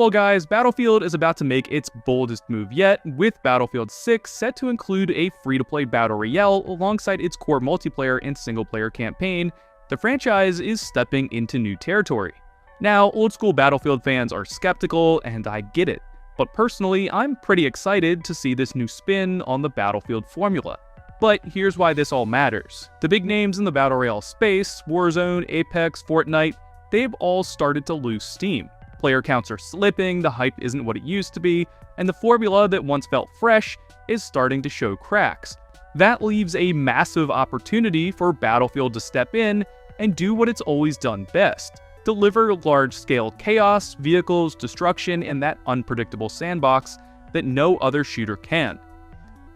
Well guys, Battlefield is about to make its boldest move yet, with Battlefield 6 set to include a free-to-play Battle Royale alongside its core multiplayer and single-player campaign. The franchise is stepping into new territory. Now, old-school Battlefield fans are skeptical, and I get it, but personally, I'm pretty excited to see this new spin on the Battlefield formula. But here's why this all matters. The big names in the Battle Royale space, Warzone, Apex, Fortnite, they've all started to lose steam. Player counts are slipping, the hype isn't what it used to be, and the formula that once felt fresh is starting to show cracks. That leaves a massive opportunity for Battlefield to step in and do what it's always done best: deliver large-scale chaos, vehicles, destruction, and that unpredictable sandbox that no other shooter can.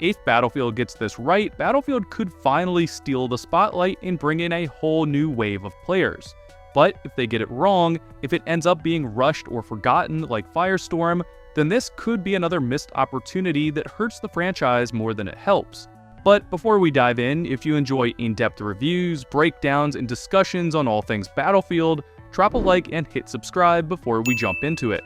If Battlefield gets this right, Battlefield could finally steal the spotlight and bring in a whole new wave of players. But if they get it wrong, if it ends up being rushed or forgotten like Firestorm, then this could be another missed opportunity that hurts the franchise more than it helps. But before we dive in, if you enjoy in-depth reviews, breakdowns, and discussions on all things Battlefield, drop a like and hit subscribe before we jump into it.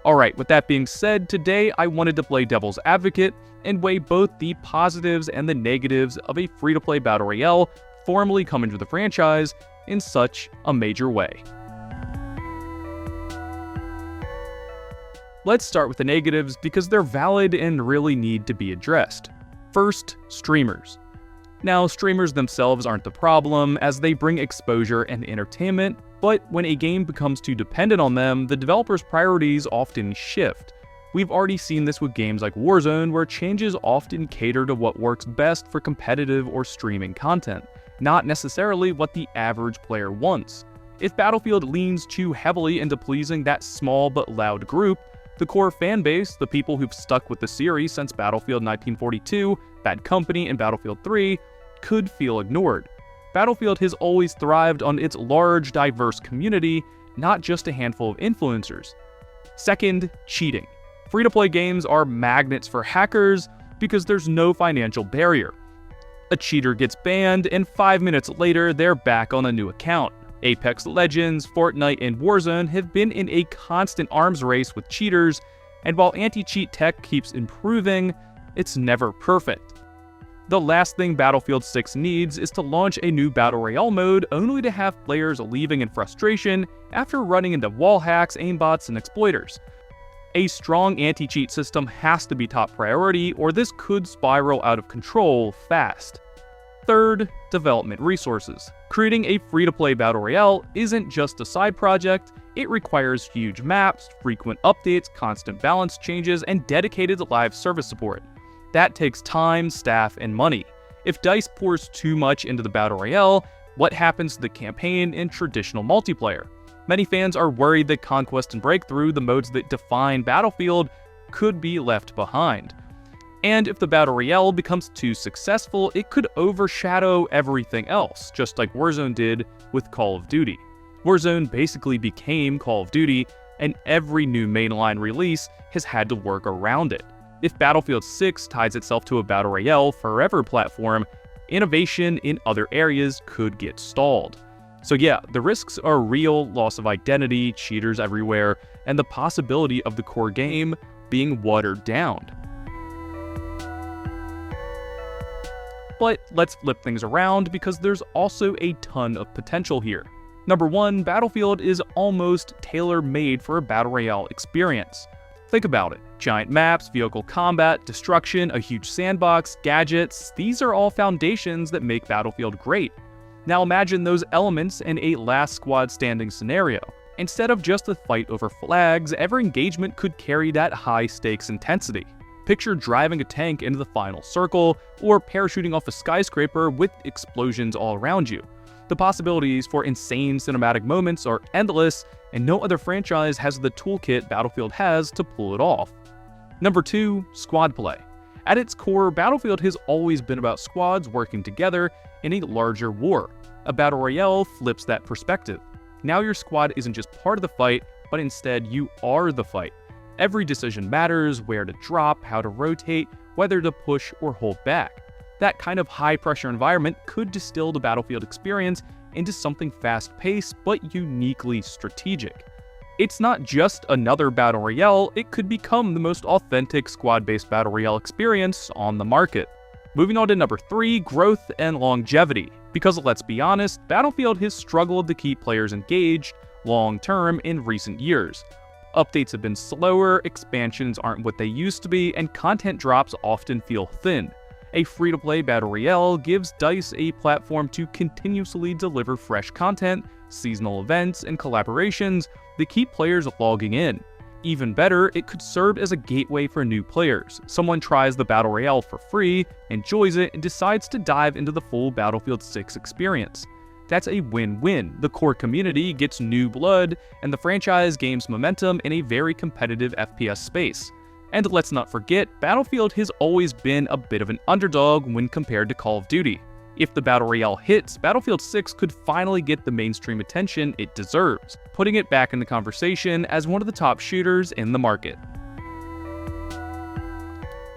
Alright, with that being said, today I wanted to play devil's advocate and weigh both the positives and the negatives of a free-to-play Battle Royale formally coming to the franchise in such a major way. Let's start with the negatives because they're valid and really need to be addressed. First, streamers. Now, streamers themselves aren't the problem, as they bring exposure and entertainment, but when a game becomes too dependent on them, the developer's priorities often shift. We've already seen this with games like Warzone, where changes often cater to what works best for competitive or streaming content, not necessarily what the average player wants. If Battlefield leans too heavily into pleasing that small but loud group, the core fanbase, the people who've stuck with the series since Battlefield 1942, Bad Company, and Battlefield 3, could feel ignored. Battlefield has always thrived on its large, diverse community, not just a handful of influencers. Second, cheating. Free-to-play games are magnets for hackers because there's no financial barrier. A cheater gets banned, and 5 minutes later, they're back on a new account. Apex Legends, Fortnite, and Warzone have been in a constant arms race with cheaters, and while anti-cheat tech keeps improving, it's never perfect. The last thing Battlefield 6 needs is to launch a new Battle Royale mode only to have players leaving in frustration after running into wall hacks, aimbots, and exploiters. A strong anti-cheat system has to be top priority, or this could spiral out of control fast. Third, development resources. Creating a free-to-play Battle Royale isn't just a side project, it requires huge maps, frequent updates, constant balance changes, and dedicated live service support. That takes time, staff, and money. If DICE pours too much into the Battle Royale, what happens to the campaign and traditional multiplayer? Many fans are worried that Conquest and Breakthrough, the modes that define Battlefield, could be left behind. And if the Battle Royale becomes too successful, it could overshadow everything else, just like Warzone did with Call of Duty. Warzone basically became Call of Duty, and every new mainline release has had to work around it. If Battlefield 6 ties itself to a Battle Royale forever platform, innovation in other areas could get stalled. So yeah, the risks are real: loss of identity, cheaters everywhere, and the possibility of the core game being watered down. But let's flip things around because there's also a ton of potential here. Number one, Battlefield is almost tailor-made for a Battle Royale experience. Think about it. Giant maps, vehicle combat, destruction, a huge sandbox, gadgets, these are all foundations that make Battlefield great. Now imagine those elements in a last squad standing scenario. Instead of just a fight over flags, every engagement could carry that high stakes intensity. Picture driving a tank into the final circle, or parachuting off a skyscraper with explosions all around you. The possibilities for insane cinematic moments are endless, and no other franchise has the toolkit Battlefield has to pull it off. Number two, squad play. At its core, Battlefield has always been about squads working together in a larger war. A Battle Royale flips that perspective. Now your squad isn't just part of the fight, but instead you are the fight. Every decision matters: where to drop, how to rotate, whether to push or hold back. That kind of high-pressure environment could distill the Battlefield experience into something fast-paced but uniquely strategic. It's not just another battle royale, it could become the most authentic squad-based battle royale experience on the market. Moving on to number 3, growth and longevity. Because let's be honest, Battlefield has struggled to keep players engaged long-term in recent years. Updates have been slower, expansions aren't what they used to be, and content drops often feel thin. A free-to-play battle royale gives DICE a platform to continuously deliver fresh content, seasonal events, and collaborations that keep players logging in. Even better, it could serve as a gateway for new players. Someone tries the battle royale for free, enjoys it, and decides to dive into the full Battlefield 6 experience. That's a win-win. The core community gets new blood, and the franchise gains momentum in a very competitive FPS space. And let's not forget, Battlefield has always been a bit of an underdog when compared to Call of Duty. If the Battle Royale hits, Battlefield 6 could finally get the mainstream attention it deserves, putting it back in the conversation as one of the top shooters in the market.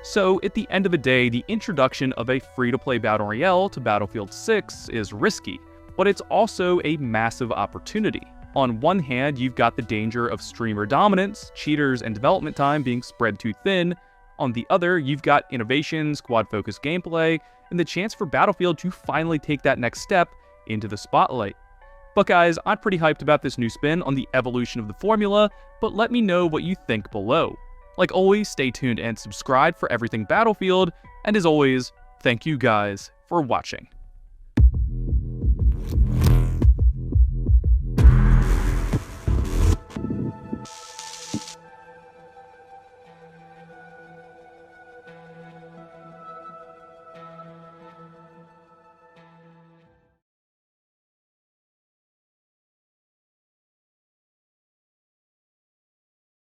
So, at the end of the day, the introduction of a free-to-play Battle Royale to Battlefield 6 is risky, but it's also a massive opportunity. On one hand, you've got the danger of streamer dominance, cheaters, and development time being spread too thin. On the other, you've got innovation, squad-focused gameplay, and the chance for Battlefield to finally take that next step into the spotlight. But guys, I'm pretty hyped about this new spin on the evolution of the formula, but let me know what you think below. Like always, stay tuned and subscribe for everything Battlefield, and as always, thank you guys for watching.